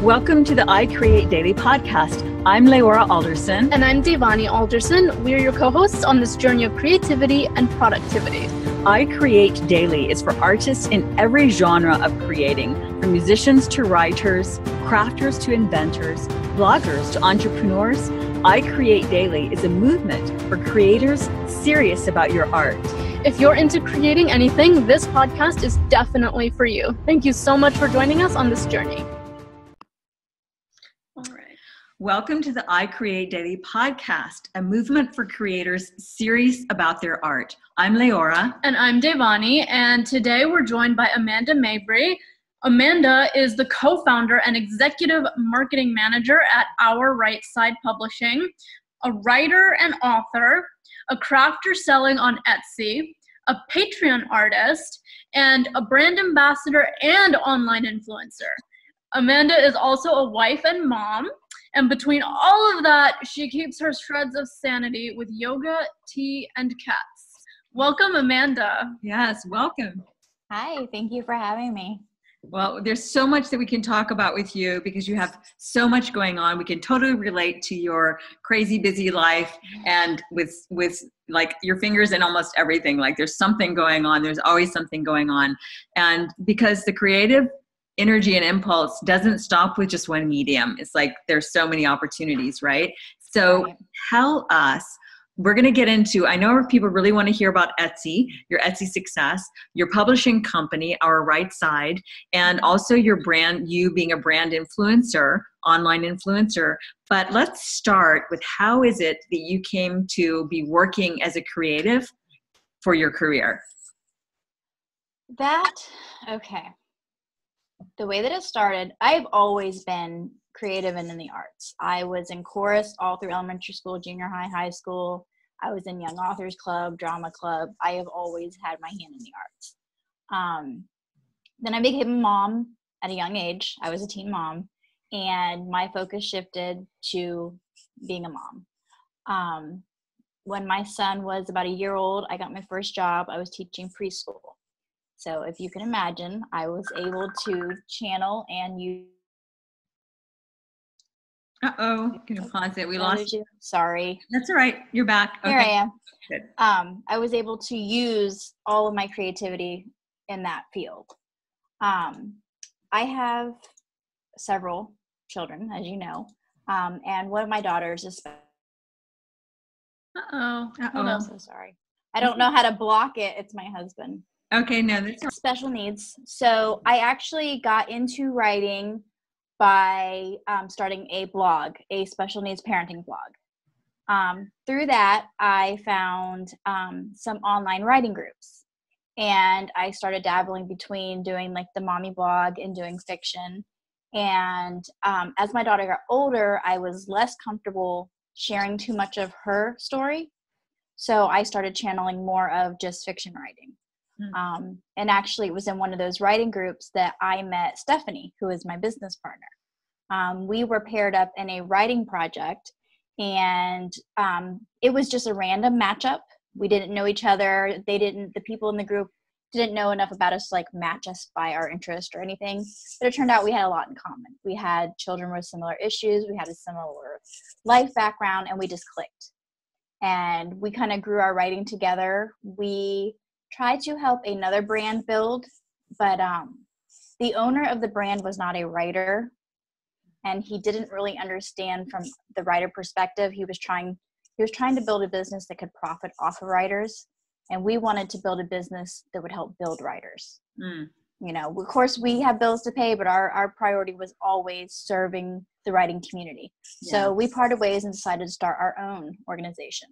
Welcome to the I Create Daily podcast. I'm Leora Alderson. And I'm Devani Alderson. We're your co-hosts on this journey of creativity and productivity. I Create Daily is for artists in every genre of creating, from musicians to writers, crafters to inventors, bloggers to entrepreneurs. I Create Daily is a movement for creators serious about your art. If you're into creating anything, this podcast is definitely for you. Thank you so much for joining us on this journey. Welcome to the I Create Daily podcast, a movement for creators serious about their art. I'm Leora. And I'm Devani, and today we're joined by Amanda Mabry. Amanda is the co-founder and executive marketing manager at Our Right Side Publishing, a writer and author, a crafter selling on Etsy, a Patreon artist, and a brand ambassador and online influencer. Amanda is also a wife and mom. And between all of that, she keeps her shreds of sanity with yoga, tea, and cats. Welcome, Amanda. Yes, welcome. Hi, thank you for having me. Well, there's so much that we can talk about with you because you have so much going on. We can totally relate to your crazy busy life and with like your fingers in almost everything. Like there's something going on. There's always something going on. And because the creative energy and impulse doesn't stop with just one medium. It's like there's so many opportunities, right? So tell us, we're going to get into, I know people really want to hear about Etsy, your Etsy success, your publishing company, Our Right Side, and also your brand, you being a brand influencer, online influencer. But let's start with how is it that you came to be working as a creative for your career? Okay. The way that it started, I've always been creative and in the arts. I was in chorus all through elementary school, junior high, high school. I was in Young Authors Club, drama club. I have always had my hand in the arts. Then I became a mom at a young age. I was a teen mom, and my focus shifted to being a mom. When my son was about a year old, I got my first job. I was teaching preschool. So if you can imagine, I was able to channel and use. Uh-oh, can you pause it? We lost you. Sorry. That's all right. You're back. Okay. Here I am. Good. I was able to use all of my creativity in that field. I have several children, as you know, and one of my daughters is. Uh-oh. I'm so sorry. I don't know how to block it. It's my husband. Okay, no, that's special needs. So I actually got into writing by starting a blog, a special needs parenting blog. Through that, I found some online writing groups, and I started dabbling between doing like the mommy blog and doing fiction. And as my daughter got older, I was less comfortable sharing too much of her story. So I started channeling more of just fiction writing. And actually it was in one of those writing groups that I met Stephanie, who is my business partner. We were paired up in a writing project, and it was just a random matchup. We didn't know each other. The people in the group didn't know enough about us to like match us by our interest or anything. But it turned out we had a lot in common. We had children with similar issues. We had a similar life background, and we just clicked. And we kind of grew our writing together. We tried to help another brand build, but the owner of the brand was not a writer, and he didn't really understand from the writer perspective. He was trying to build a business that could profit off of writers, and we wanted to build a business that would help build writers. You know, of course we have bills to pay, but our priority was always serving the writing community. So we parted ways and decided to start our own organization,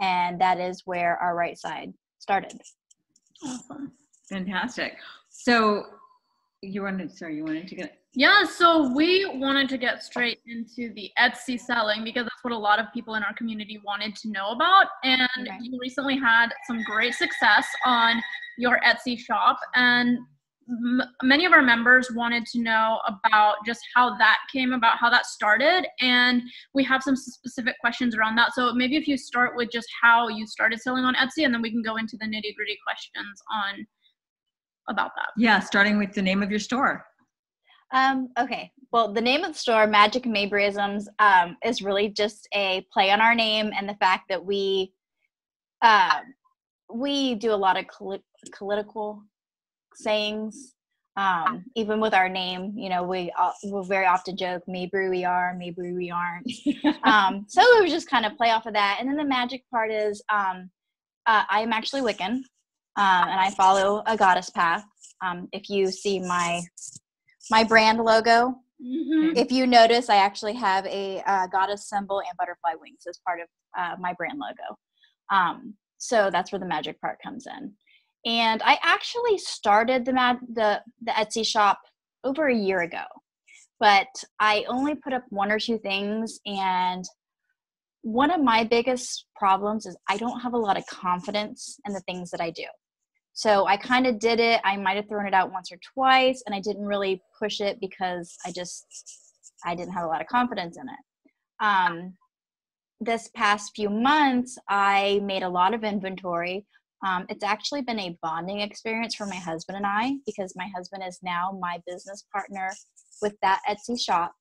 and that is where Our Right Side started. Awesome. Fantastic. So you wanted to get. Yeah, so we wanted to get straight into the Etsy selling because that's what a lot of people in our community wanted to know about. And you recently had some great success on your Etsy shop, and many of our members wanted to know about just how that came about, how that started, and we have some specific questions around that. So maybe if you start with just how you started selling on Etsy, and then we can go into the nitty-gritty questions on about that. Yeah, starting with the name of your store. Okay. Well, the name of the store, Magic and Mabryisms, is really just a play on our name and the fact that we do a lot of political sayings. Even with our name, we'll very often joke, Mabry we are, Mabry we aren't. So it was just kind of play off of that. And then the magic part is I'm actually Wiccan, and I follow a goddess path. If you see my brand logo, if you notice, I actually have a goddess symbol and butterfly wings as part of my brand logo. So that's where the magic part comes in. And I actually started the Etsy shop over a year ago, but I only put up one or two things. And one of my biggest problems is I don't have a lot of confidence in the things that I do. So I kind of did it. I might have thrown it out once or twice, and I didn't really push it because I didn't have a lot of confidence in it. This past few months, I made a lot of inventory. It's actually been a bonding experience for my husband and I, because my husband is now my business partner with that Etsy shop.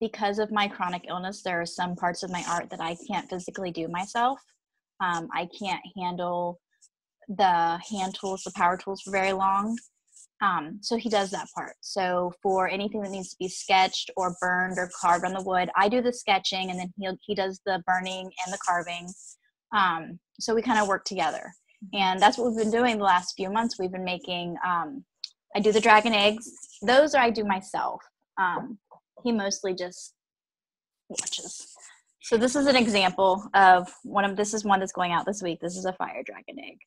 Because of my chronic illness, there are some parts of my art that I can't physically do myself. I can't handle the hand tools, the power tools for very long. So he does that part. So for anything that needs to be sketched or burned or carved on the wood, I do the sketching, and then he does the burning and the carving. So we kind of work together, and that's what we've been doing the last few months. We've been making, I do the dragon eggs. Those I do myself. He mostly just watches. So this is an example of this is one that's going out this week. This is a fire dragon egg.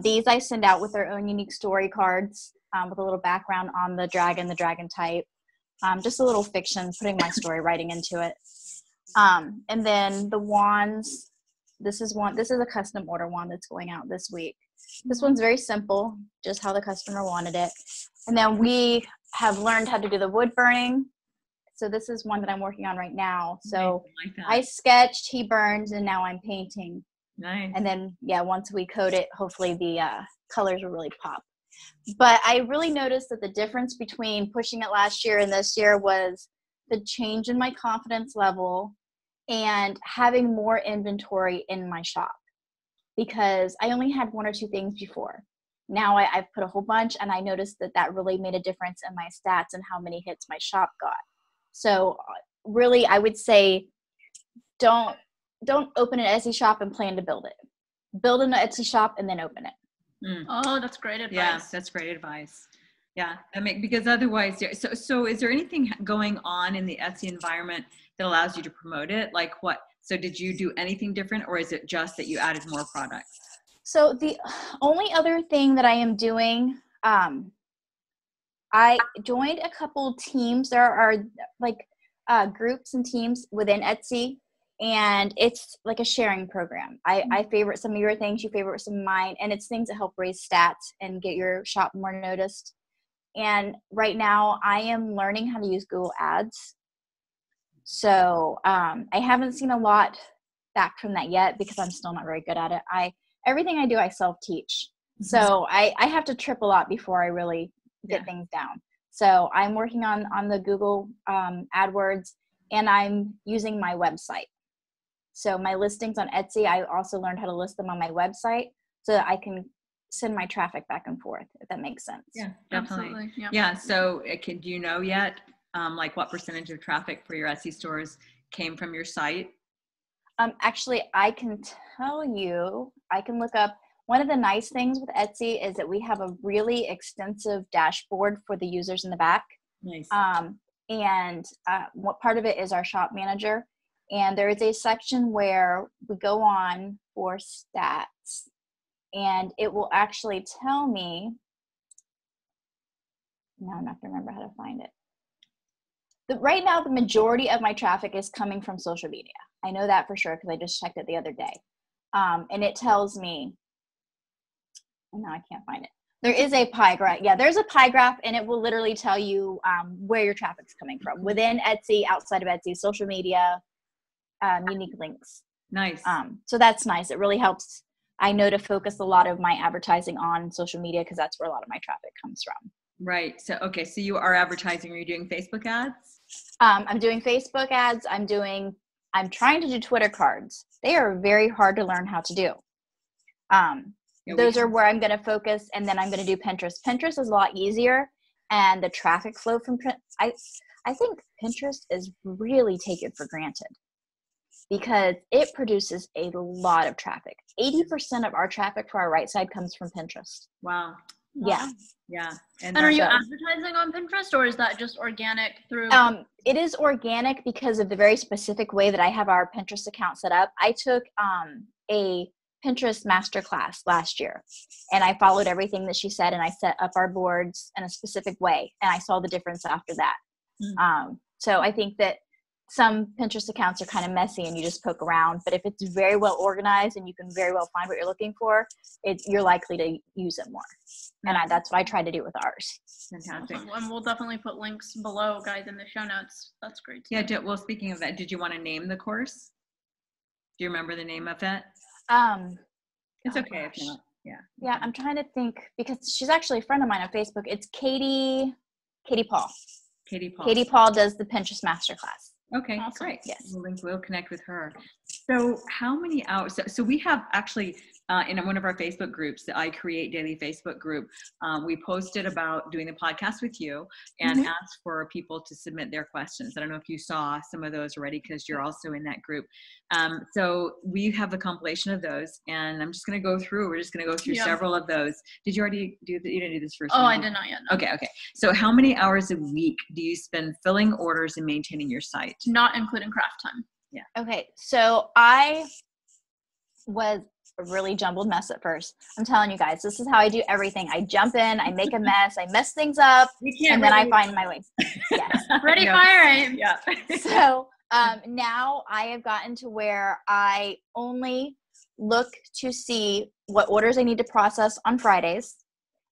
These I send out with their own unique story cards, with a little background on the dragon type. Just a little fiction, putting my story writing into it. And then the wands, this is a custom order wand that's going out this week. This one's very simple, just how the customer wanted it. And then we have learned how to do the wood burning. So this is one that I'm working on right now. So I sketched, he burns, and now I'm painting. Nice. And then, once we coat it, hopefully the colors will really pop. But I really noticed that the difference between pushing it last year and this year was the change in my confidence level and having more inventory in my shop, because I only had one or two things before. Now I've put a whole bunch, and I noticed that really made a difference in my stats and how many hits my shop got. So really, I would say don't open an Etsy shop and plan to build it. Build an Etsy shop and then open it. Oh, that's great advice. Yeah, that's great advice. Yeah, because otherwise, so is there anything going on in the Etsy environment that allows you to promote it? Like what? So did you do anything different, or is it just that you added more products? So the only other thing that I am doing, I joined a couple teams. There are groups and teams within Etsy, and it's like a sharing program. I favorite some of your things, you favorite some of mine, and it's things that help raise stats and get your shop more noticed. And right now I am learning how to use Google Ads. So I haven't seen a lot back from that yet, because I'm still not very good at it. Everything I do, I self-teach. So I have to trip a lot before I really get things down. So I'm working on the Google AdWords, and I'm using my website. So my listings on Etsy, I also learned how to list them on my website so that I can send my traffic back and forth, if that makes sense. Yeah, definitely. Absolutely. Yeah. Yeah. So do you know yet, like what percentage of traffic for your Etsy stores came from your site? Actually, I can tell you, I can look up. One of the nice things with Etsy is that we have a really extensive dashboard for the users in the back. Nice. And what part of it is our shop manager. And there is a section where we go on for stats, and it will actually tell me, now I'm not going to remember how to find it. Right now, the majority of my traffic is coming from social media. I know that for sure, because I just checked it the other day. And it tells me, no, I can't find it. There is a pie graph. Yeah, there's a pie graph, and it will literally tell you where your traffic's coming from. Within Etsy, outside of Etsy, social media, unique links. Nice. So that's nice. It really helps. I know to focus a lot of my advertising on social media, because that's where a lot of my traffic comes from. Right. So, okay. So you are advertising. Are you doing Facebook ads? I'm doing Facebook ads. I'm trying to do Twitter cards. They are very hard to learn how to do. Those are where I'm going to focus, and then I'm going to do Pinterest. Pinterest is a lot easier, and the traffic flow from I think Pinterest is really taken for granted because it produces a lot of traffic. 80% of our traffic for our right side comes from Pinterest. Wow. Yeah. Yeah. And are you advertising on Pinterest, or is that just organic through? It is organic because of the very specific way that I have our Pinterest account set up. I took a Pinterest masterclass last year, and I followed everything that she said, and I set up our boards in a specific way, and I saw the difference after that. So I think that some Pinterest accounts are kind of messy and you just poke around, but if it's very well organized and you can very well find what you're looking for, you're likely to use it more. And that's what I try to do with ours. Fantastic. And we'll definitely put links below, guys, in the show notes. That's great. Yeah. Well, speaking of that, did you want to name the course? Do you remember the name of it? It's okay if not. Yeah. Yeah, I'm trying to think because she's actually a friend of mine on Facebook. It's Katie Paul. Katie Paul does the Pinterest masterclass. Okay, awesome. Great. Yes. We'll connect with her. So how many hours? So we have actually in one of our Facebook groups, the I Create Daily Facebook group, we posted about doing the podcast with you and asked for people to submit their questions. I don't know if you saw some of those already because you're also in that group. So we have a compilation of those, and I'm just going to go through. We're just going to go through several of those. Did you already do that? You didn't do this first. Oh, I did not yet. No. Okay. So how many hours a week do you spend filling orders and maintaining your site? Not including craft time. Yeah. Okay. So I was a really jumbled mess at first. I'm telling you guys, this is how I do everything. I jump in, I make a mess, I mess things up, and then I find my way. Yes. Ready, fire, aim. Yeah. So now I have gotten to where I only look to see what orders I need to process on Fridays.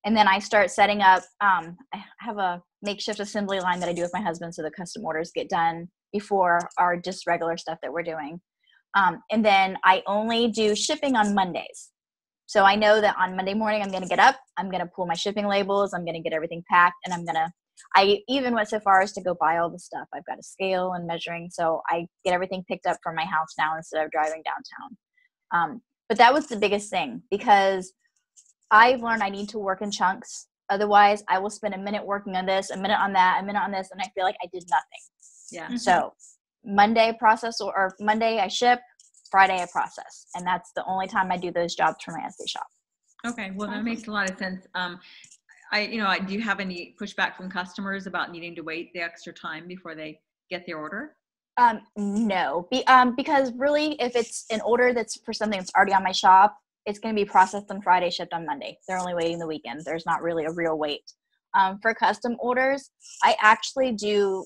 And then I start setting up, I have a makeshift assembly line that I do with my husband so the custom orders get done before our just regular stuff that we're doing. And then I only do shipping on Mondays. So I know that on Monday morning, I'm going to get up, I'm going to pull my shipping labels, I'm going to get everything packed, and I even went so far as to go buy all the stuff. I've got a scale and measuring, so I get everything picked up from my house now instead of driving downtown. But that was the biggest thing because I've learned I need to work in chunks. Otherwise, I will spend a minute working on this, a minute on that, a minute on this, and I feel like I did nothing. Yeah. So Monday I process, or Monday I ship, Friday I process. And that's the only time I do those jobs for my Etsy shop. Okay. Well, that makes a lot of sense. Do you have any pushback from customers about needing to wait the extra time before they get their order? No, because really if it's an order that's for something that's already on my shop, it's going to be processed on Friday, shipped on Monday. They're only waiting the weekend. There's not really a real wait. For custom orders, I actually do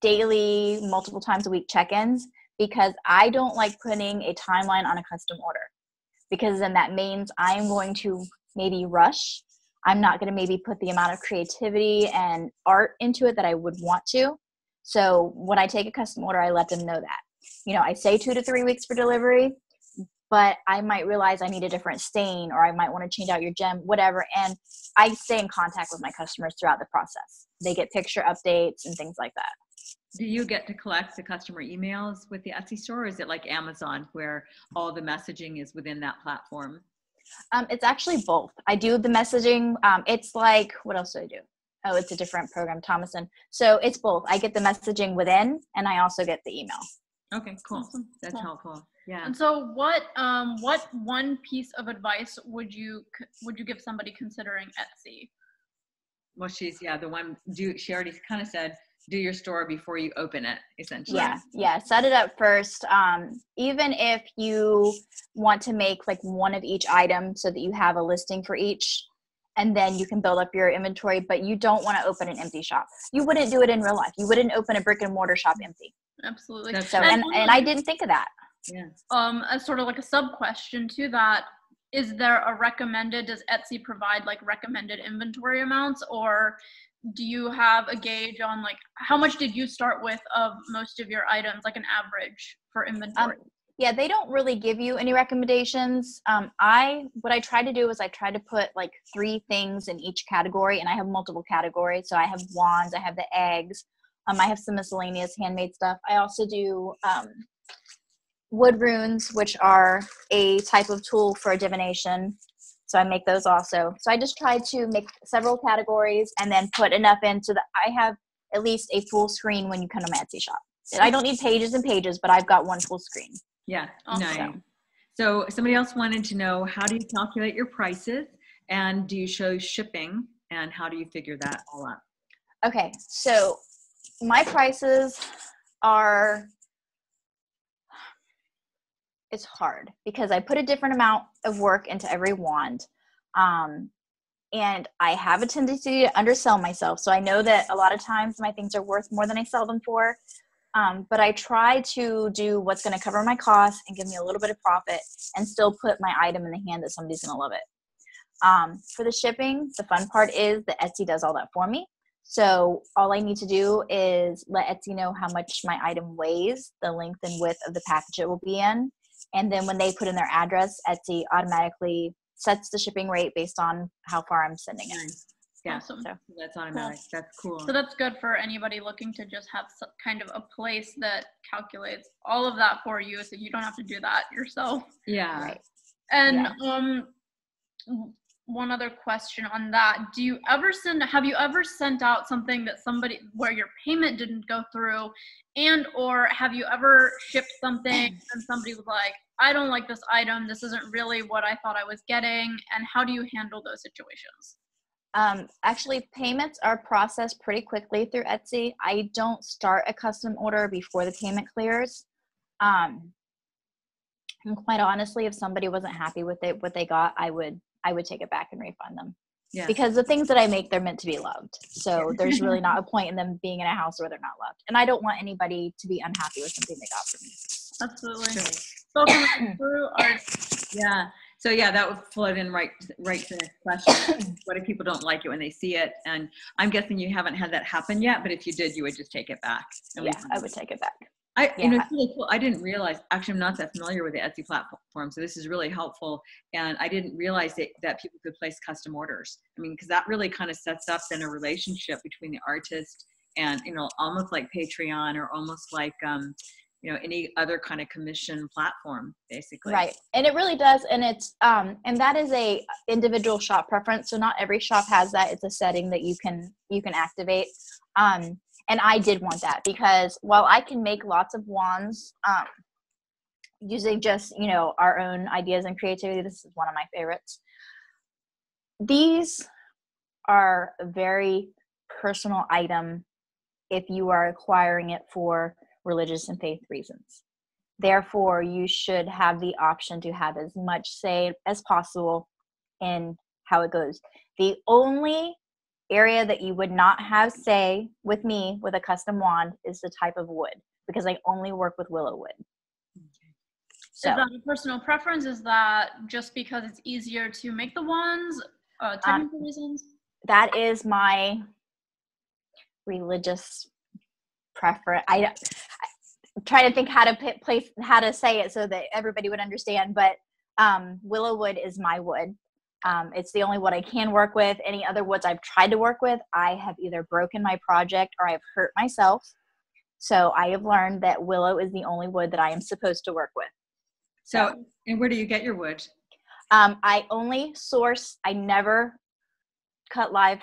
daily, multiple times a week check-ins because I don't like putting a timeline on a custom order because then that means I'm going to maybe rush. I'm not going to maybe put the amount of creativity and art into it that I would want to. So when I take a custom order, I let them know that. I say 2 to 3 weeks for delivery, but I might realize I need a different stain or I might want to change out your gem, whatever. And I stay in contact with my customers throughout the process. They get picture updates and things like that. Do you get to collect the customer emails with the Etsy store, or is it like Amazon where all the messaging is within that platform? It's actually both. I do the messaging. It's like, what else do I do? Oh, it's a different program, Thomason. So it's both. I get the messaging within, and I also get the email. Okay, cool. Awesome. That's helpful. Yeah. And so what one piece of advice would you give somebody considering Etsy? Well, she already kind of said, do your store before you open it, essentially. Yeah. Set it up first. Even if you want to make like one of each item so that you have a listing for each, and then you can build up your inventory, but you don't want to open an empty shop. You wouldn't do it in real life. You wouldn't open a brick and mortar shop empty. Absolutely. So, and I didn't think of that. Yeah. As sort of like a sub question to that, does Etsy provide like recommended inventory amounts, or do you have a gauge on like how much did you start with of most of your items, like an average for inventory? Yeah, they don't really give you any recommendations. What I try to do is I try to put like 3 things in each category, and I have multiple categories. So I have wands, I have the eggs, I have some miscellaneous handmade stuff. I also do wood runes, which are a type of tool for divination. So I make those also. So I just try to make several categories and then put enough in so that I have at least a full screen when you come to my Etsy shop. I don't need pages and pages, but I've got one full screen. Yeah, nice. So somebody else wanted to know, how do you calculate your prices, and do you show shipping, and how do you figure that all up? Okay, so my prices are, it's hard because I put a different amount of work into every wand. And I have a tendency to undersell myself. So I know that a lot of times my things are worth more than I sell them for. But I try to do what's going to cover my costs and give me a little bit of profit and still put my item in the hand that somebody's going to love it. For the shipping, the fun part is that Etsy does all that for me. So all I need to do is let Etsy know how much my item weighs, the length and width of the package it will be in. And then when they put in their address, Etsy automatically sets the shipping rate based on how far I'm sending it. Yeah, Awesome. so that's automatic. Cool. That's cool. So that's good for anybody looking to just have some kind of a place that calculates all of that for you, so you don't have to do that yourself. Yeah. Right. And one other question on that: have you ever sent out something that where your payment didn't go through, and or have you ever shipped something and somebody was like, I don't like this item, this isn't really what I thought I was getting, and how do you handle those situations? Actually, payments are processed pretty quickly through Etsy. I don't start a custom order before the payment clears. And quite honestly, if somebody wasn't happy with it, what they got, I would take it back and refund them. Yeah. Because the things that I make, they're meant to be loved. So there's really not a point in them being in a house where they're not loved. And I don't want anybody to be unhappy with something they got from me. Absolutely. So through our So yeah, that would flood in right to the next question. What if people don't like it when they see it? And I'm guessing you haven't had that happen yet, but if you did, you would just take it back. Yeah, I would take it back. You know, it's really cool. I didn't realize, actually I'm not that familiar with the Etsy platform, so this is really helpful. And I didn't realize that people could place custom orders. I mean, because that really kind of sets up then a relationship between the artist and, you know, almost like Patreon or almost like, you know, any other kind of commission platform, basically. Right. And it really does. And it's, and that is a individual shop preference. So not every shop has that. It's a setting that you can activate. And I did want that because while I can make lots of wands, using just, you know, our own ideas and creativity, this is one of my favorites. These are a very personal item if you are acquiring it for religious and faith reasons. Therefore, you should have the option to have as much say as possible in how it goes. The only area that you would not have say with me with a custom wand is the type of wood, because I only work with willow wood. Okay. So, is that a personal preference? Is that just because it's easier to make the wands? Technical reasons? That is my religious preference. I'm trying to think how to say it so that everybody would understand, but willow wood is my wood. It's the only wood I can work with. Any other woods I've tried to work with, I have either broken my project or I've hurt myself. So I have learned that willow is the only wood that I am supposed to work with. So, and where do you get your wood? I only source, I never cut live.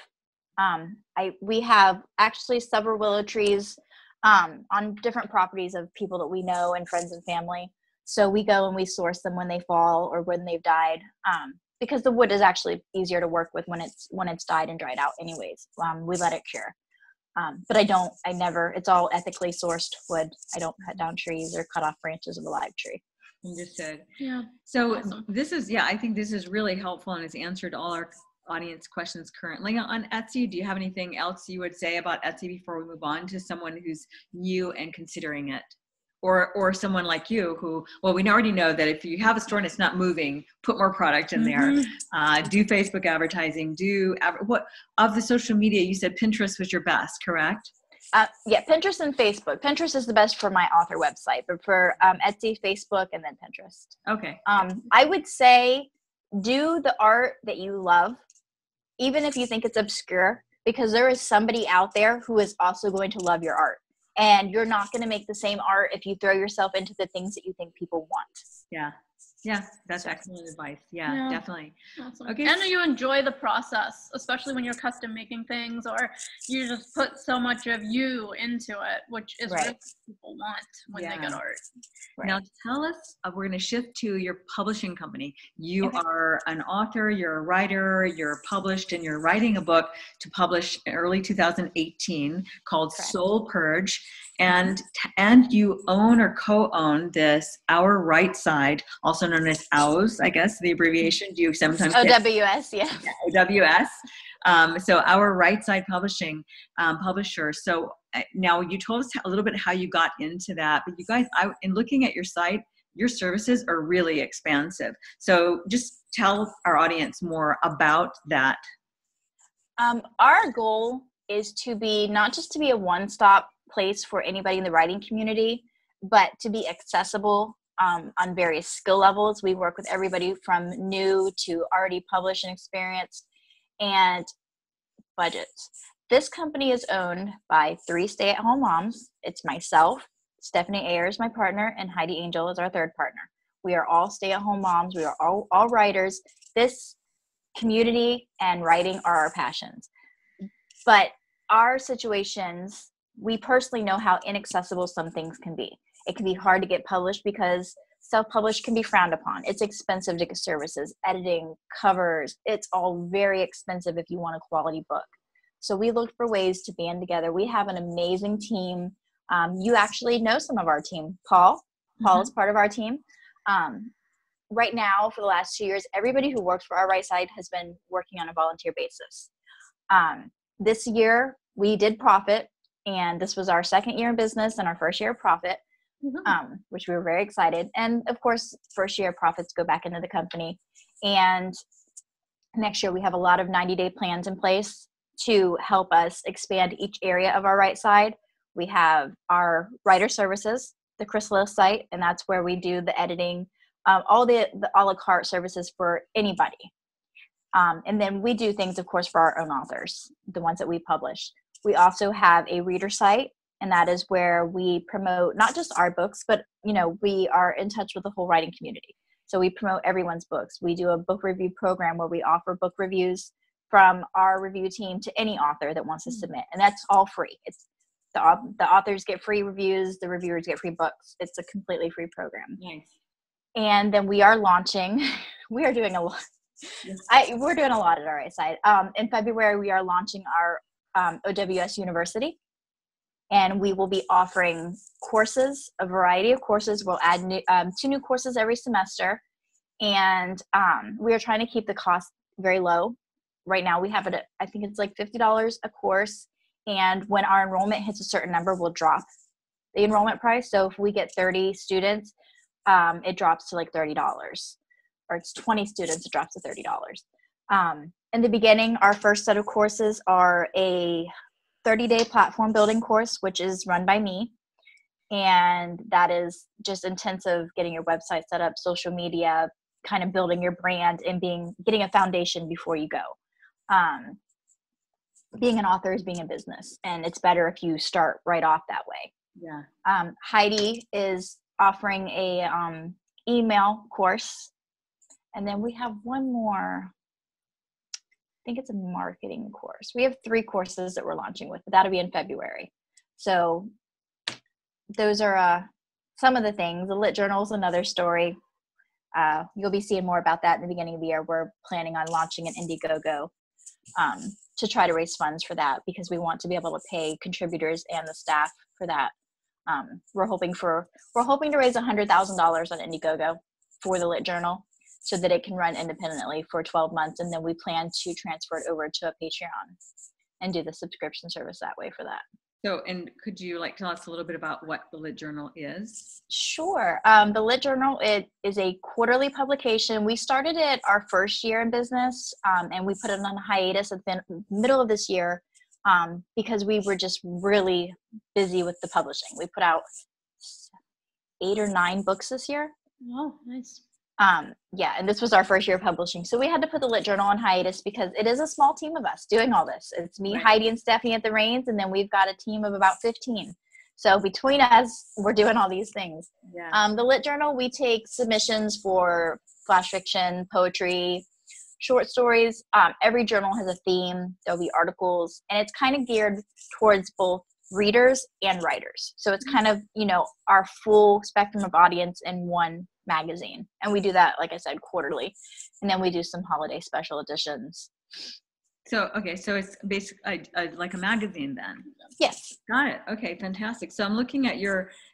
We have actually several willow trees on different properties of people that we know and friends and family. So we go and we source them when they fall or when they've died, because the wood is actually easier to work with when it's died and dried out anyways. We let it cure. But it's all ethically sourced wood. I don't cut down trees or cut off branches of a live tree. Understood. Yeah. So awesome. I think this is really helpful and has answered all our audience questions currently on Etsy. Do you have anything else you would say about Etsy before we move on to someone who's new and considering it? Or someone like you who, well, we already know that if you have a store and it's not moving, put more product in there. Do Facebook advertising, what of the social media, you said Pinterest was your best, correct? Yeah, Pinterest and Facebook. Pinterest is the best for my author website, but for Etsy, Facebook, and then Pinterest. Okay. I would say do the art that you love, even if you think it's obscure, because there is somebody out there who is also going to love your art. And you're not going to make the same art if you throw yourself into the things that you think people want. Yeah. Yeah, that's excellent advice. Yeah, definitely. Awesome. Okay. And you enjoy the process, especially when you're custom making things, or you just put so much of you into it, which is what people want when they get art. Right. Now tell us, we're going to shift to your publishing company. You are an author, you're a writer, you're published, and you're writing a book to publish in early 2018 called Soul Purge. And you own or co-own this Our Right Side, also known as OWS, I guess, the abbreviation. Do you sometimes OWS, yeah. OWS. So Our Right Side Publishing publisher. So now you told us a little bit how you got into that, but you guys, in looking at your site, your services are really expansive. So just tell our audience more about that. Our goal is to be not just to be a one-stop place for anybody in the writing community, but to be accessible on various skill levels. We work with everybody from new to already published and experienced, and budgets. This company is owned by 3 stay-at-home moms. It's myself, Stephanie Ayers, my partner, and Heidi Angel is our third partner. We are all stay-at-home moms. We are all writers. This community and writing are our passions. But our situations, we personally know how inaccessible some things can be. It can be hard to get published because self-published can be frowned upon. It's expensive to get services, editing, covers. It's all very expensive if you want a quality book. So we looked for ways to band together. We have an amazing team. You actually know some of our team. Paul is part of our team. Right now, for the last 2 years, everybody who works for Our Right Side has been working on a volunteer basis. This year, we did profit, and this was our second year in business and our first year of profit, which we were very excited. And of course, first year profits go back into the company. And next year, we have a lot of 90-day plans in place to help us expand each area of Our Right Side. We have our writer services, the Chrysalis site, and that's where we do the editing, all the a la carte services for anybody. And then we do things, of course, for our own authors, the ones that we publish. We also have a reader site, and that is where we promote not just our books, but, we are in touch with the whole writing community. So we promote everyone's books. We do a book review program where we offer book reviews from our review team to any author that wants to submit. And that's all free. It's the authors get free reviews, the reviewers get free books. It's a completely free program. Nice. And then we are launching, we are doing a lot. We're doing a lot at Our Right Side. In February, we are launching our OWS University, and we will be offering courses, a variety of courses. We'll add 2 new courses every semester, and we are trying to keep the cost very low. Right now, we have it at, I think it's like $50 a course, and when our enrollment hits a certain number, we'll drop the enrollment price. So if we get 30 students, it drops to like $30. Or it's 20 students, it drops to $30. In the beginning, our first set of courses are a 30-day platform building course, which is run by me. And that is just intensive getting your website set up, social media, kind of building your brand and getting a foundation before you go. Being an author is being a business, and it's better if you start right off that way. Yeah. Heidi is offering a email course. And then we have one more, I think it's a marketing course. We have 3 courses that we're launching with, but that'll be in February. So those are some of the things. The Lit Journal is another story. You'll be seeing more about that in the beginning of the year. We're planning on launching an Indiegogo to try to raise funds for that, because we want to be able to pay contributors and the staff for that. We're hoping to raise $100,000 on Indiegogo for the Lit Journal, so that it can run independently for 12 months. And then we plan to transfer it over to a Patreon and do the subscription service that way for that. So, and could you tell us a little bit about what the Lit Journal is? Sure. The Lit Journal, it is a quarterly publication. We started it our first year in business, and we put it on hiatus at the middle of this year. because we were just really busy with the publishing. We put out 8 or 9 books this year. Oh, nice. Yeah, and this was our first year of publishing. So we had to put the Lit Journal on hiatus because it is a small team of us doing all this. It's me, Right. Heidi, and Stephanie at the reins, and then we've got a team of about 15. So between us, we're doing all these things. Yeah. The Lit Journal, we take submissions for flash fiction, poetry, short stories. Every journal has a theme. There'll be articles, and it's kind of geared towards both readers and writers. So it's kind of, our full spectrum of audience in one magazine. And we do that, like I said, quarterly. And then we do some holiday special editions. So it's basically like a magazine then. Yes. Got it. Okay, fantastic. So I'm looking at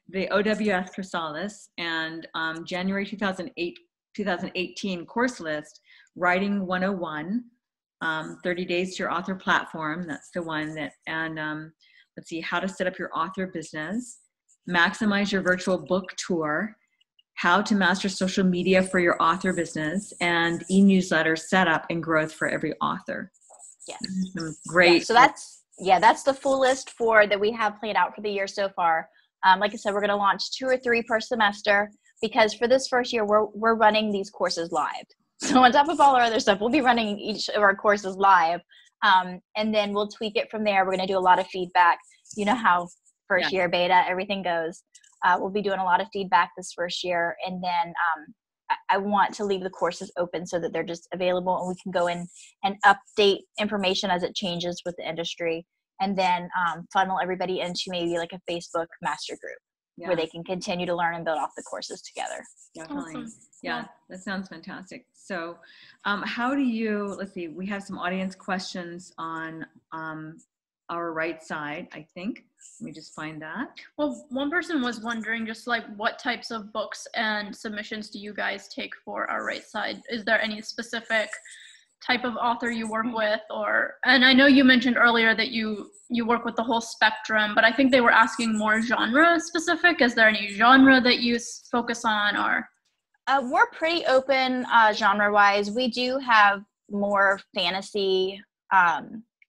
the OWS Chrysalis and January 2018 course list, Writing 101, 30 Days to Your Author Platform. That's the one that, and let's see, how to set up your author business, maximize your virtual book tour, how to master social media for your author business, and e-newsletter setup and growth for every author. Yes. Great. Yeah, so that's the full list that we have planned out for the year so far. Like I said, we're going to launch 2 or 3 per semester because for this first year, we're running these courses live. So on top of all our other stuff, we'll be running each of our courses live. And then we'll tweak it from there. We're going to do a lot of feedback. You know how first year beta, everything goes. We'll be doing a lot of feedback this first year. And then I want to leave the courses open so that they're just available and we can go in and update information as it changes with the industry. And then funnel everybody into maybe like a Facebook master group where they can continue to learn and build off the courses together. Definitely. Awesome. Yeah, that sounds fantastic. So how do you, let's see, we have some audience questions on our right side, I think. Let me just find that. Well, one person was wondering just like what types of books and submissions do you guys take for our right side? Is there any specific type of author you work with, and I know you mentioned earlier that you work with the whole spectrum, but I think they were asking more genre specific. Is there any genre that you focus on, or? We're pretty open genre wise. We do have more fantasy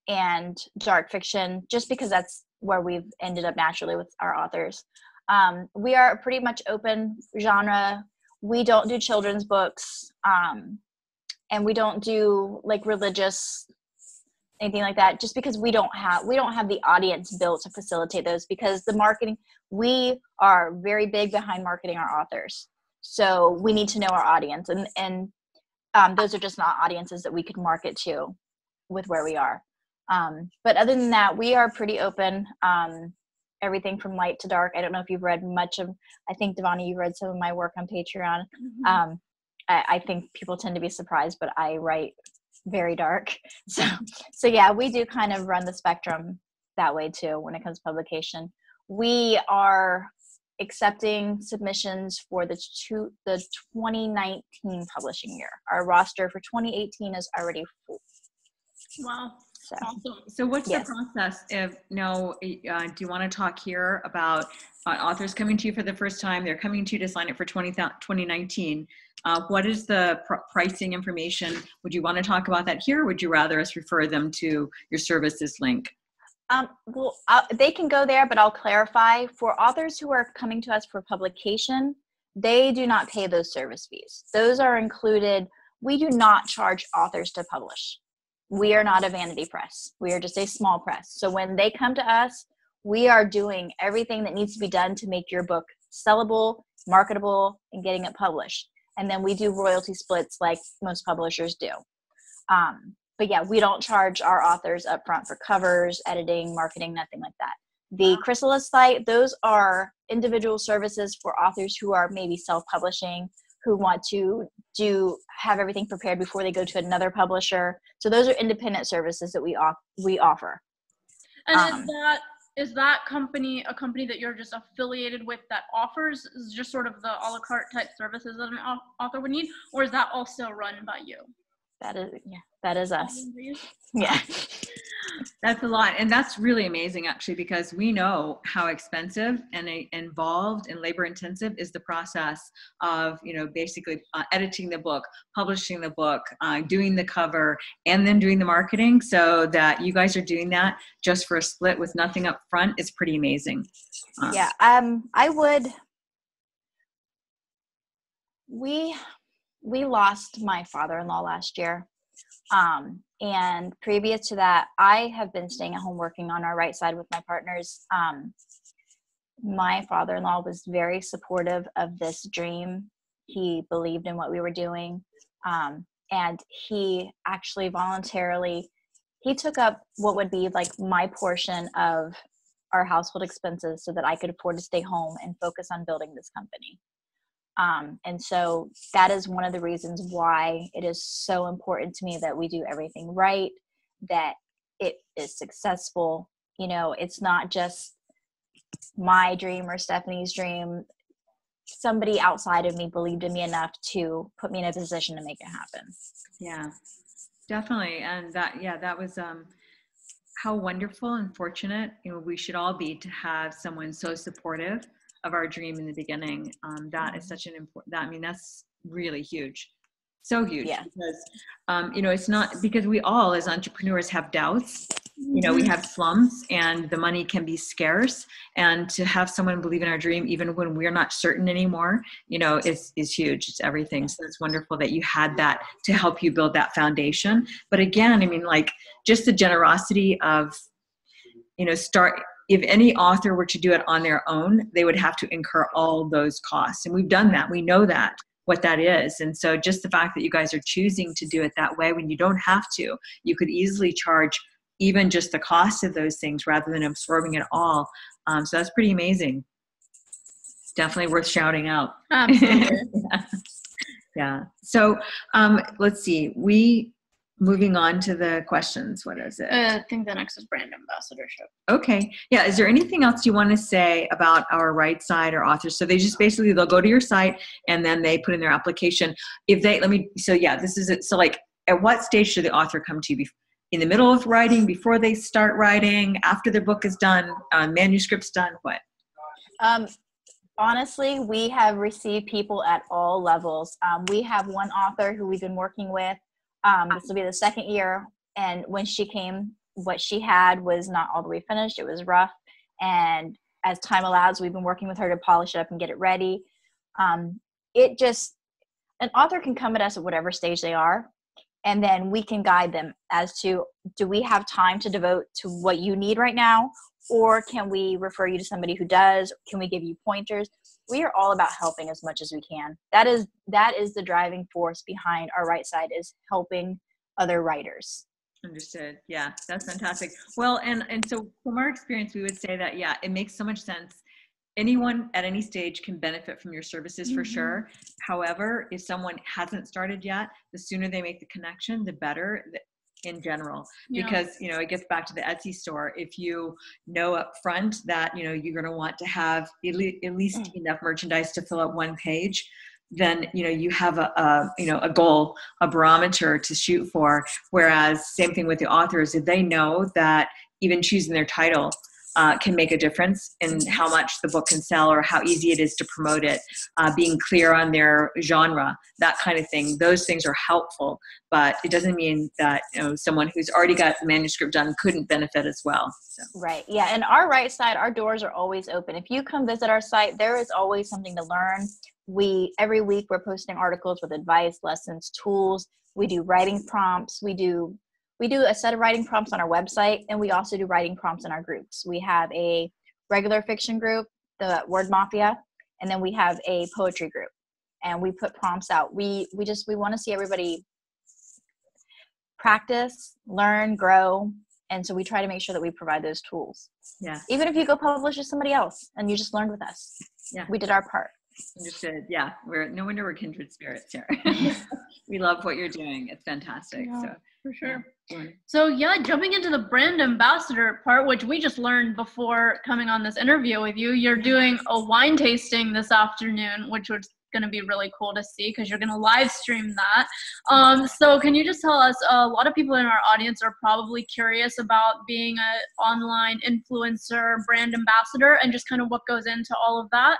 and dark fiction just because that's where we've ended up naturally with our authors. We are pretty much open genre. We don't do children's books. And we don't do like religious, anything like that, just because we don't have the audience built to facilitate those, because the marketing, we are very big behind marketing our authors. So we need to know our audience, and those are just not audiences that we could market to with where we are. But other than that, we are pretty open. Everything from light to dark. I don't know if you've read much of, I think Devani, you read some of my work on Patreon. Mm-hmm. I think people tend to be surprised, but I write very dark. So yeah, we do kind of run the spectrum that way too when it comes to publication. We are accepting submissions for the 2019 publishing year. Our roster for 2018 is already full. Wow. So what's the process if do you want to talk here about authors coming to you for the first time? They're coming to you to sign up for 2019. What is the pricing information? Would you want to talk about that here? Or would you rather us refer them to your services link? They can go there, but I'll clarify. For authors who are coming to us for publication, they do not pay those service fees. Those are included. We do not charge authors to publish. We are not a vanity press. We are just a small press. So when they come to us, we are doing everything that needs to be done to make your book sellable, marketable, and getting it published. And then we do royalty splits like most publishers do. But yeah, we don't charge our authors upfront for covers, editing, marketing, nothing like that. The Chrysalis site, those are individual services for authors who are maybe self-publishing, who want to have everything prepared before they go to another publisher. So those are independent services that we offer. And is that company a company that you're just affiliated with that offers just sort of the a la carte type services that an author would need, or is that also run by you? That is us. Yeah. That's a lot. And that's really amazing, actually, because we know how expensive and involved and labor intensive is the process of, basically editing the book, publishing the book, doing the cover, and then doing the marketing. So that you guys are doing that just for a split with nothing up front is pretty amazing. Yeah. We lost my father-in-law last year. And previous to that, I have been staying at home working on our right side with my partners. My father-in-law was very supportive of this dream. He believed in what we were doing. And he actually voluntarily, he took up what would be like my portion of our household expenses so that I could afford to stay home and focus on building this company. And so that is one of the reasons why it is so important to me that we do everything right, that it is successful. It's not just my dream or Stephanie's dream. Somebody outside of me believed in me enough to put me in a position to make it happen. Yeah, definitely. And that was, how wonderful and fortunate, we should all be to have someone so supportive of our dream in the beginning. That is such an important, that's really huge. So huge. Yeah. Because, it's not, because we all as entrepreneurs have doubts, we have slumps and the money can be scarce, and to have someone believe in our dream, even when we're not certain anymore, is huge. It's everything. So it's wonderful that you had that to help you build that foundation. But again, just the generosity of, if any author were to do it on their own, they would have to incur all those costs. And we've done that. We know that, what that is. And so just the fact that you guys are choosing to do it that way when you don't have to, you could easily charge even just the cost of those things rather than absorbing it all. So that's pretty amazing. Definitely worth shouting out. Absolutely. Yeah. So let's see. Moving on to the questions. What is it? I think the next is brand ambassadorship. Okay. Yeah. Is there anything else you want to say about our right side or authors? So they just basically, they'll go to your site and then they put in their application. This is it. So at what stage should the author come to you? In the middle of writing, before they start writing, after their book is done, manuscript's done, what? Honestly, we have received people at all levels. We have one author who we've been working with. This will be the second year, and when she came, what she had was not all the way finished. It was rough, and as time allows, we've been working with her to polish it up and get it ready. An author can come at us at whatever stage they are, and then we can guide them as to, do we have time to devote to what you need right now, or can we refer you to somebody who does? Can we give you pointers? We are all about helping as much as we can. That is the driving force behind our right side, is helping other writers. Understood. Yeah, that's fantastic. Well, and so from our experience, we would say that, it makes so much sense. Anyone at any stage can benefit from your services for sure. However, if someone hasn't started yet, the sooner they make the connection, the better in general, because, it gets back to the Etsy store. If you know up front that, you're going to want to have at least enough merchandise to fill up one page, then, you have a goal, a barometer to shoot for. Whereas same thing with the authors, if they know that even choosing their title can make a difference in how much the book can sell or how easy it is to promote it, being clear on their genre, that kind of thing. Those things are helpful, but it doesn't mean that someone who's already got the manuscript done couldn't benefit as well. So. Right. Yeah. And our right side, our doors are always open. If you come visit our site, there is always something to learn. Every week we're posting articles with advice, lessons, tools. We do writing prompts. We do a set of writing prompts on our website, and we also do writing prompts in our groups. We have a regular fiction group, the Word Mafia, and then we have a poetry group, and we put prompts out. We want to see everybody practice, learn, grow, and so we try to make sure that we provide those tools. Yeah. Even if you go publish with somebody else and you just learned with us. Yeah. We did our part. Understood. Yeah. No wonder we're kindred spirits here. We love what you're doing. It's fantastic. Yeah, so for sure. Yeah. So jumping into the brand ambassador part, which we just learned before coming on this interview with you, you're doing a wine tasting this afternoon, which was going to be really cool to see because you're going to live stream that. So can you just tell us, a lot of people in our audience are probably curious about being an online influencer, brand ambassador, and just kind of what goes into all of that.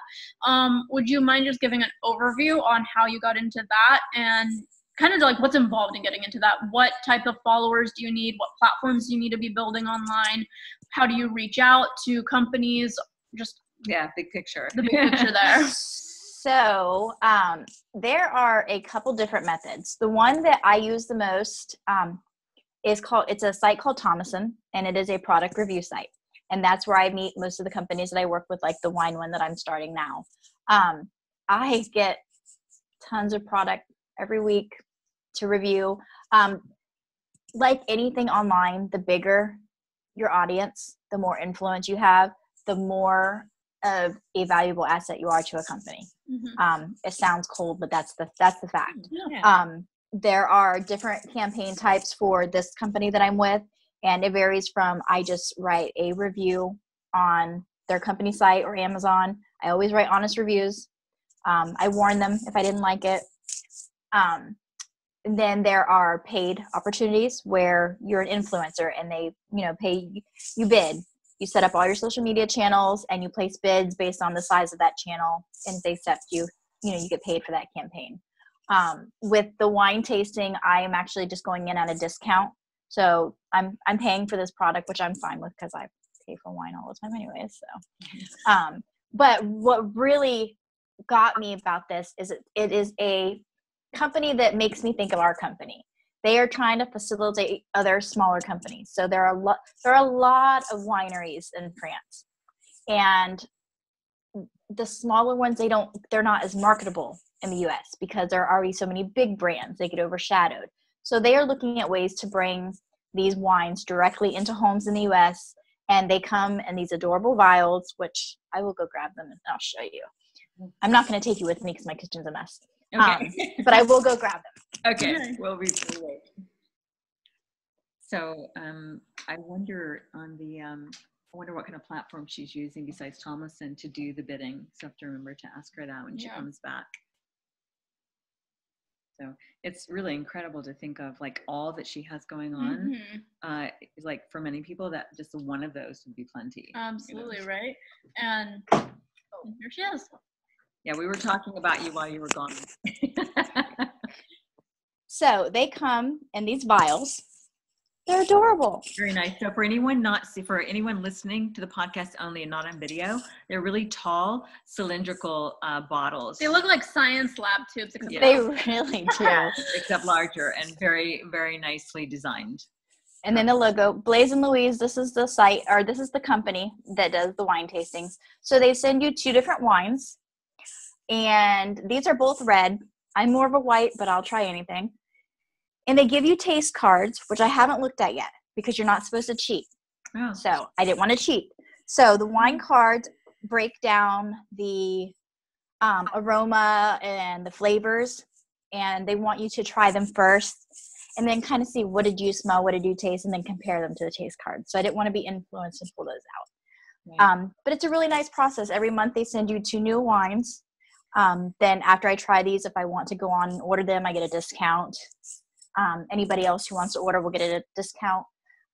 Would you mind just giving an overview on how you got into that and kind of like what's involved in getting into that? What type of followers do you need? What platforms do you need to be building online? How do you reach out to companies? Just big picture. The big picture there. So there are a couple different methods. The one that I use the most it's a site called Thomason, and it is a product review site. And that's where I meet most of the companies that I work with, like the wine one that I'm starting now. I get tons of product every week to review. Like anything online, the bigger your audience, the more influence you have, the more of a valuable asset you are to a company. Mm-hmm. It sounds cold, but that's the fact. Yeah. There are different campaign types for this company that I'm with, and it varies from I just write a review on their company site or Amazon. I always write honest reviews. I warn them if I didn't like it. And then there are paid opportunities where you're an influencer and they, pay you bid. You set up all your social media channels and you place bids based on the size of that channel. And if they accept you, you get paid for that campaign. With the wine tasting, I am actually just going in at a discount. So I'm paying for this product, which I'm fine with because I pay for wine all the time anyways. So, but what really got me about this is it is a company that makes me think of our company. They are trying to facilitate other smaller companies. So there are a lot of wineries in France, and the smaller ones they're not as marketable in the US because there are already so many big brands. They get overshadowed. So they are looking at ways to bring these wines directly into homes in the US, and they come in these adorable vials, which I will go grab them and I'll show you. I'm not going to take you with me because my kitchen's a mess. Okay. But I will go grab them. Okay, we'll wait. So I wonder I wonder what kind of platform she's using besides Thomason to do the bidding. So I have to remember to ask her that when she comes back. So it's really incredible to think of like all that she has going on. Mm-hmm. Like for many people, that just one of those would be plenty. Absolutely, right? And here she is. Yeah, we were talking about you while you were gone. So they come in these vials. They're adorable. Very nice. So for anyone listening to the podcast only and not on video, they're really tall, cylindrical bottles. They look like science lab tubes. Yeah. They really do. Except larger and very, very nicely designed. And then the logo, Blaze and Louise, this is the site, or this is the company that does the wine tastings. So they send you 2 different wines. And these are both red. I'm more of a white, but I'll try anything. And they give you taste cards, which I haven't looked at yet because you're not supposed to cheat. Oh. So I didn't want to cheat. So the wine cards break down the aroma and the flavors, and they want you to try them first and then kind of see what did you smell, what did you taste, and then compare them to the taste cards. So I didn't want to be influenced and pull those out. Right. But it's a really nice process. Every month they send you 2 new wines. Then after I try these, if I want to go on and order them, I get a discount. Anybody else who wants to order will get a discount.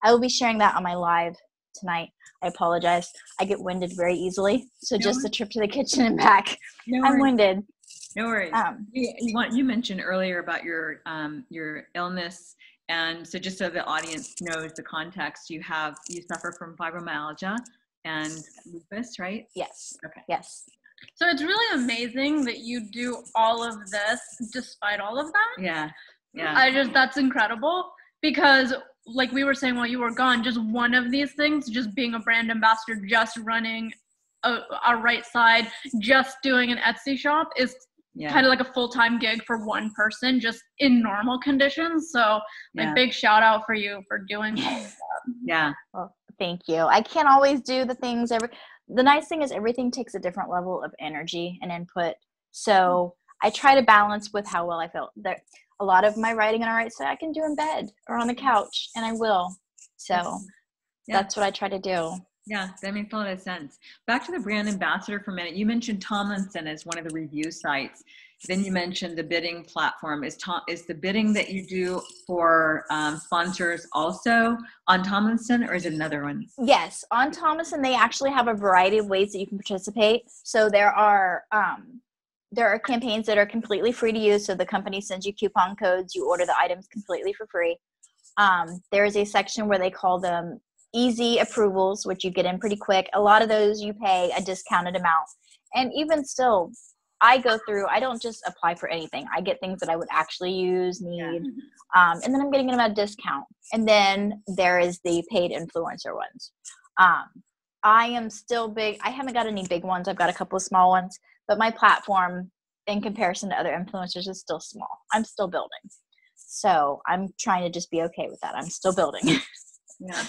I will be sharing that on my live tonight. I apologize. I get winded very easily. So just the trip to the kitchen and back, I'm winded. No worries. You mentioned earlier about your illness. And so just so the audience knows the context, you suffer from fibromyalgia and lupus, right? Yes. Okay. Yes. So it's really amazing that you do all of this despite all of that. Yeah. Yeah. That's incredible because like we were saying while you were gone, just one of these things, just being a brand ambassador, just running our right side, just doing an Etsy shop is kind of like a full-time gig for one person just in normal conditions. So big shout out for you for doing all of that. Yeah. Well, thank you. I can't always do the things the nice thing is everything takes a different level of energy and input. So I try to balance with how well I feel. A lot of my writing on our right side I can do in bed or on the couch, and I will. So that's what I try to do. Yeah, that makes a lot of sense. Back to the brand ambassador for a minute. You mentioned Tomlinson as one of the review sites. Then you mentioned the bidding platform. Is the bidding that you do for sponsors also on Tomlinson, or is it another one? Yes, on Thomason, they actually have a variety of ways that you can participate. So there are campaigns that are completely free to use. So the company sends you coupon codes. You order the items completely for free. There is a section where they call them easy approvals, which you get in pretty quick. A lot of those you pay a discounted amount. And even still, I don't just apply for anything. I get things that I would actually use, need, and then I'm getting them at a discount. And then there is the paid influencer ones. I am still big. I haven't got any big ones. I've got a couple of small ones, but my platform in comparison to other influencers is still small. I'm still building. So I'm trying to just be okay with that. I'm still building. Yeah.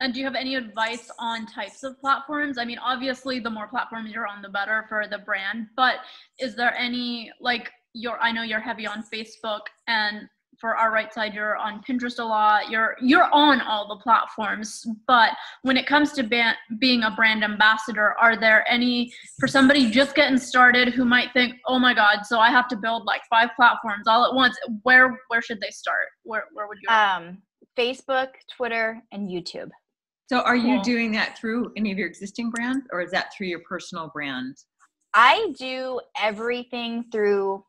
And do you have any advice on types of platforms? I mean, obviously the more platforms you're on, the better for the brand, but is there any, like, I know you're heavy on Facebook, and for our right side, you're on Pinterest a lot. You're on all the platforms, but when it comes to being a brand ambassador, are there any, for somebody just getting started who might think, oh my God, so I have to build like 5 platforms all at once. Where should they start? Where would you? Facebook, Twitter, and YouTube. So are you doing that through any of your existing brands, or is that through your personal brand? I do everything through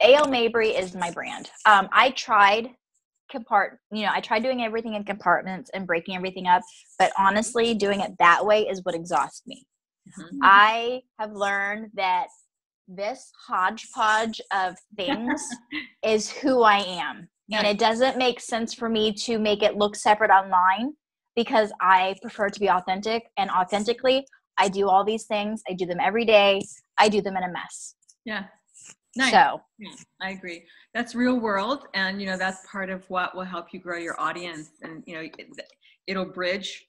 A.L. Mabry is my brand. I tried doing everything in compartments and breaking everything up, but honestly, doing it that way is what exhausts me. Mm-hmm. I have learned that this hodgepodge of things is who I am. And it doesn't make sense for me to make it look separate online, because I prefer to be authentic. And authentically, I do all these things. I do them every day. I do them in a mess. Yeah. Nice. So I agree. That's real world. And, that's part of what will help you grow your audience. And, it'll bridge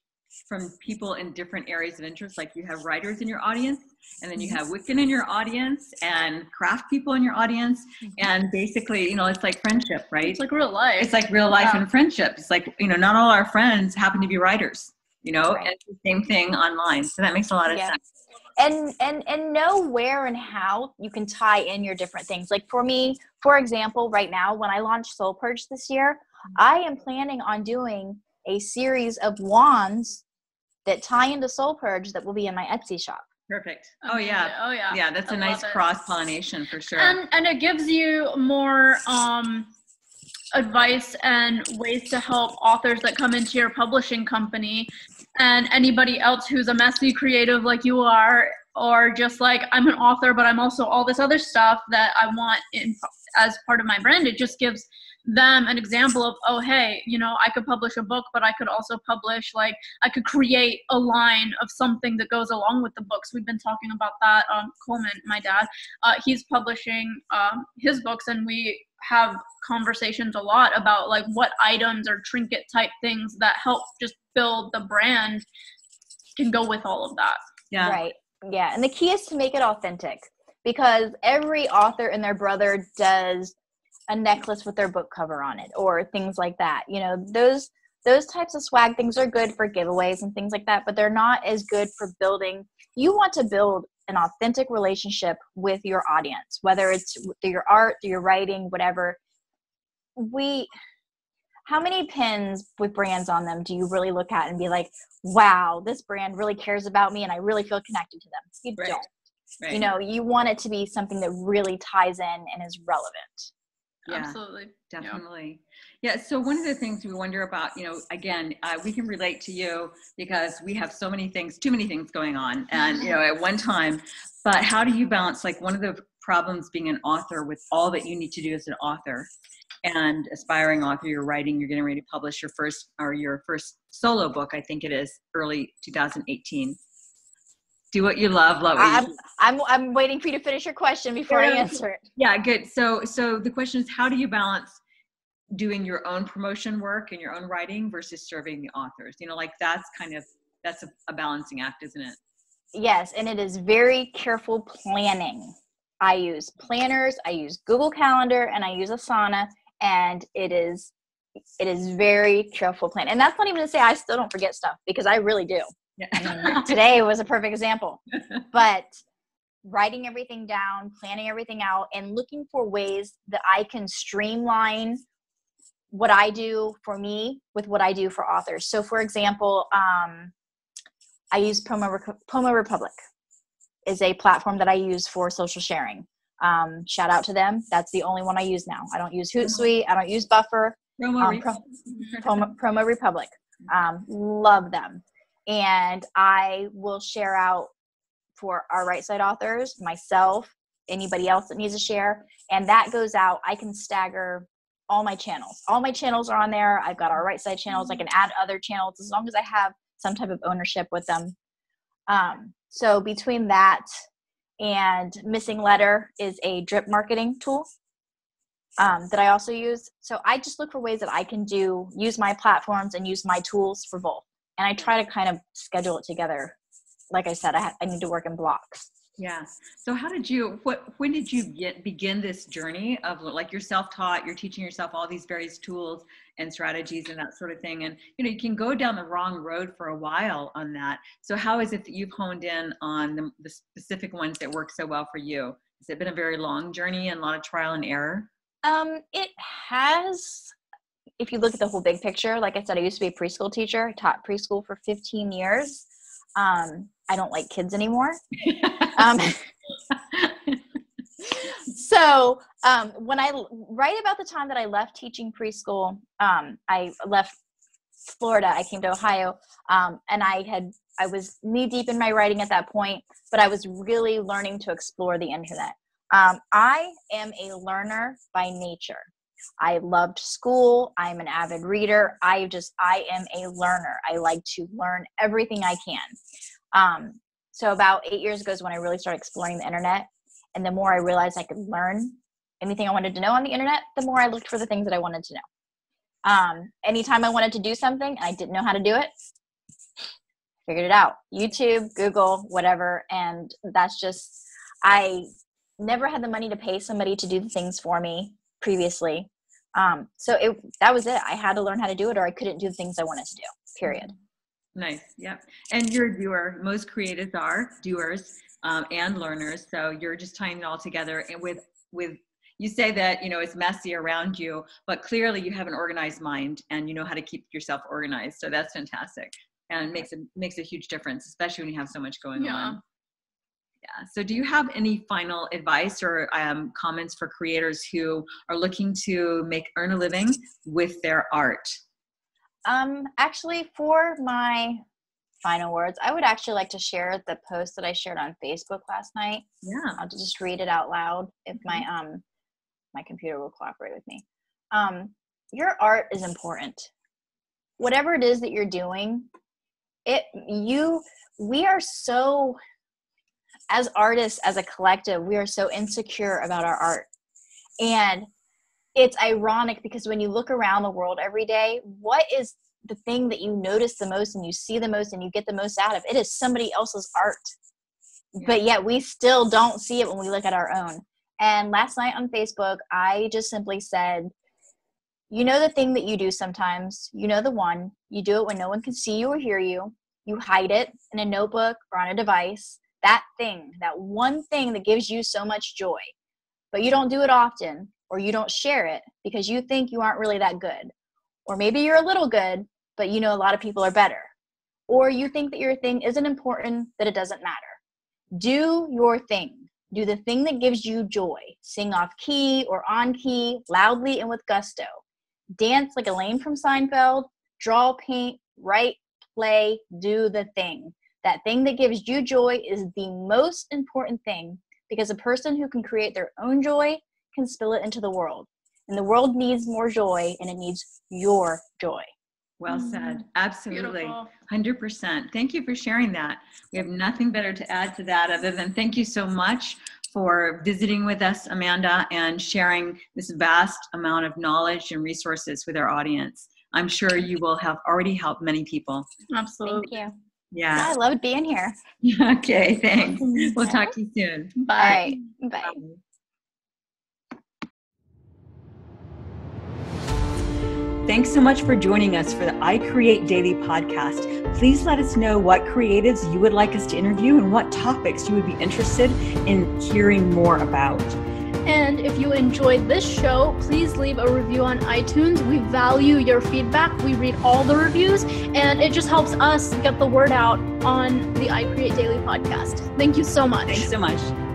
from people in different areas of interest. Like you have writers in your audience, and then you have Wiccan in your audience, and craft people in your audience. And basically, it's like friendship, right? It's like real life. It's like real life and friendship. It's like, not all our friends happen to be writers, Right. And it's the same thing online. So that makes a lot of sense. And know where and how you can tie in your different things. Like for me, for example, right now, when I launched Soul Purge this year, I am planning on doing a series of wands that tie into Soul Purge that will be in my Etsy shop. Perfect. Oh yeah. Yeah, that's a nice cross-pollination for sure. And it gives you more advice and ways to help authors that come into your publishing company, and anybody else who's a messy creative like you are, or just like, I'm an author, but I'm also all this other stuff that I want as part of my brand. It just gives them an example of, oh, hey, I could publish a book, but I could also publish, like, I could create a line of something that goes along with the books. We've been talking about that. Coleman, my dad, he's publishing his books, and we have conversations a lot about like what items or trinket type things that help just build the brand can go with all of that. Yeah. Right. Yeah. And the key is to make it authentic, because every author and their brother does a necklace with their book cover on it, or things like that. Those types of swag things are good for giveaways and things like that, but they're not as good for building. You want to build an authentic relationship with your audience, whether it's through your art, through your writing, whatever. How many pins with brands on them do you really look at and be like, wow, this brand really cares about me and I really feel connected to them? You don't. Right. You want it to be something that really ties in and is relevant. Yeah, absolutely. Definitely. Yeah. So one of the things we wonder about, again, we can relate to you because we have too many things going on, and, at one time, but how do you balance, like, one of the problems being an author with all that you need to do as an author and aspiring author, you're writing, you're getting ready to publish your first solo book. I think it is early 2018. Do what you love, love what you I'm waiting for you to finish your question before I answer it. Yeah, good. So the question is, how do you balance doing your own promotion work and your own writing versus serving the authors? That's a balancing act, isn't it? Yes, and it is very careful planning. I use planners, I use Google Calendar, and I use Asana, and it is very careful planning. And that's not even to say I still don't forget stuff, because I really do. Today was a perfect example. But writing everything down, planning everything out, and looking for ways that I can streamline what I do for me with what I do for authors. So for example, I use Promo Republic is a platform that I use for social sharing. Shout out to them. That's the only one I use now. I don't use Hootsuite. I don't use Buffer. Promo Republic. Love them. And I will share out for our right side authors, myself, anybody else that needs to share. And that goes out. I can stagger all my channels. All my channels are on there. I've got our right side channels. I can add other channels as long as I have some type of ownership with them. So between that and Missing Letter is a drip marketing tool that I also use. So I just look for ways that I can use my platforms and use my tools for both. And I try to kind of schedule it together. Like I said, I need to work in blocks. Yeah. So when did you begin this journey of, like, you're self-taught, you're teaching yourself all these various tools and strategies and that sort of thing. And, you can go down the wrong road for a while on that. So how is it that you've honed in on the specific ones that work so well for you? Has it been a very long journey and a lot of trial and error? It has, if you look at the whole big picture, like I said, I used to be a preschool teacher. I taught preschool for 15 years. I don't like kids anymore. So right about the time that I left teaching preschool, I left Florida, I came to Ohio, and I was knee deep in my writing at that point, but I was really learning to explore the internet. I am a learner by nature. I loved school. I'm an avid reader. I am a learner. I like to learn everything I can. So about 8 years ago is when I really started exploring the internet. And the more I realized I could learn anything I wanted to know on the internet, the more I looked for the things that I wanted to know. Anytime I wanted to do something and I didn't know how to do it, figured it out. YouTube, Google, whatever. And I never had the money to pay somebody to do the things for me previously. So that was it. I had to learn how to do it, or I couldn't do the things I wanted to do, period. Nice. Yep. And you're a doer. Most creatives are doers and learners. So you're just tying it all together. And with you say that, it's messy around you, but clearly you have an organized mind and you know how to keep yourself organized. So that's fantastic. And makes a huge difference, especially when you have so much going on. Yeah. So do you have any final advice or comments for creators who are looking to earn a living with their art? Actually, for my final words, I would actually like to share the post that I shared on Facebook last night. Yeah. I'll just read it out loud if my computer will cooperate with me. Your art is important. Whatever it is that you're doing, we are so, as artists, as a collective, we are so insecure about our art. And it's ironic because when you look around the world every day, what is the thing that you notice the most and you see the most and you get the most out of? It is somebody else's art. Yeah. But yet we still don't see it when we look at our own. And last night on Facebook, I just simply said, the thing that you do sometimes, the one, you do it when no one can see you or hear you. You hide it in a notebook or on a device. That thing, that one thing that gives you so much joy, but you don't do it often, or you don't share it because you think you aren't really that good. Or maybe you're a little good, but a lot of people are better. Or you think that your thing isn't important, that it doesn't matter. Do your thing. Do the thing that gives you joy. Sing off key or on key, loudly and with gusto. Dance like Elaine from Seinfeld. Draw, paint, write, play, do the thing. That thing that gives you joy is the most important thing, because a person who can create their own joy can spill it into the world. And the world needs more joy, and it needs your joy. Well said. Absolutely. Beautiful. 100%. Thank you for sharing that. We have nothing better to add to that other than thank you so much for visiting with us, Amanda, and sharing this vast amount of knowledge and resources with our audience. I'm sure you will have already helped many people. Absolutely. Thank you. Yeah. I loved being here. Okay, thanks. We'll talk to you soon. Bye. Bye. Thanks so much for joining us for the I Create Daily podcast. Please let us know what creatives you would like us to interview and what topics you would be interested in hearing more about. And if you enjoyed this show, please leave a review on iTunes. We value your feedback. We read all the reviews, and it just helps us get the word out on the I Create Daily podcast. Thank you so much. Thanks so much.